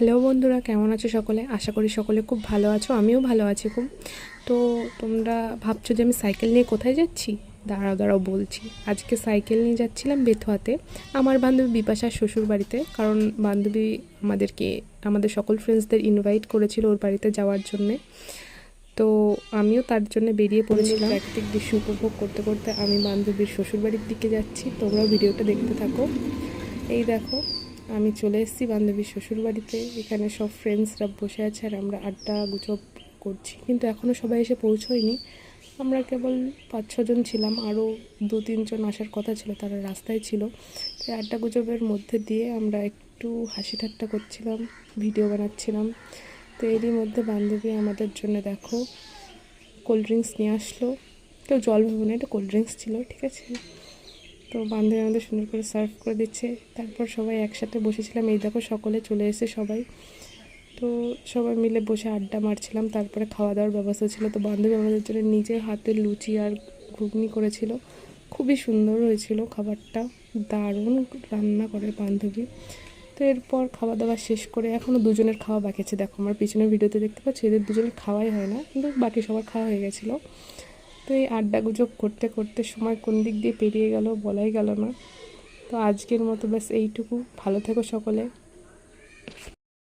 Hello বন্ধুরা, কেমন আছো সকলে? আশা করি সকলে খুব ভালো আছো। আমিও ভালো আছি খুব। তো তোমরা ভাবছো যে আমি সাইকেল নিয়ে কোথায় যাচ্ছি? দাঁড়াও দাঁড়াও বলছি। আজকে সাইকেল নিয়ে যাচ্ছিলাম বেথুয়াতে, আমার বান্ধবী বিপাশার শ্বশুর বাড়িতে। কারণ বান্ধবী আমাদের সকল ফ্রেন্ডসদের ইনভাইট করেছিল ওর বাড়িতে যাওয়ার জন্যে। তো আমিও তার জন্য বেরিয়ে পড়েছিলাম। প্রাকৃতিক দৃশ্য উপভোগ করতে করতে আমি বান্ধবীর শ্বশুর বাড়ির দিকে যাচ্ছি। তোমরাও ভিডিওটা দেখতে থাকো। এই দেখো, আমি চলে এসেছি বান্ধবীর শ্বশুরবাড়িতে। এখানে সব ফ্রেন্ডসরা বসে আছে আর আমরা আড্ডা গুজব করছি, কিন্তু এখনও সবাই এসে পৌঁছয়নি। আমরা কেবল 5-6 জন ছিলাম, আরও 2-3 জন আসার কথা ছিল, তারা রাস্তায় ছিল। তাই আড্ডা গুজবের মধ্যে দিয়ে আমরা একটু হাসি ঠাট্টা করছিলাম, ভিডিও বানাচ্ছিলাম। তো এরই মধ্যে বান্ধবী আমাদের জন্য দেখো কোল্ড ড্রিঙ্কস নিয়ে আসলো। কেউ জল ভেবো না, এটা কোল্ড ড্রিঙ্কস ছিল, ঠিক আছে? তো বান্ধবী আমাদের সুন্দর করে সার্ভ করে দিচ্ছে। তারপর সবাই একসাথে বসেছিলাম। এই দেখো সকলে চলে এসে সবাই, তো সবাই মিলে বসে আড্ডা মারছিলাম। তারপরে খাওয়া দাওয়ার ব্যবস্থা ছিল। তো বান্ধবী আমাদের জন্য নিজের হাতে লুচি আর ঘুগনি করেছিল। খুবই সুন্দর হয়েছিল খাবারটা, দারুণ রান্না করে বান্ধবী। তো এরপর খাওয়া দাওয়া শেষ করে এখনও দুজনের খাওয়া বাকি আছে। দেখো আমার পিছনের ভিডিওতে দেখতে পাচ্ছি, এদের দুজনের খাওয়াই হয় না, কিন্তু বাকি সবার খাওয়া হয়ে গেছিলো। তো এই আড্ডা গুজব করতে করতে সময় কোন দিক দিয়ে পেরিয়ে গেল বলাই গেল না। তো আজকের মতো ব্যাস এইটুকু। ভালো থেকো সকলে।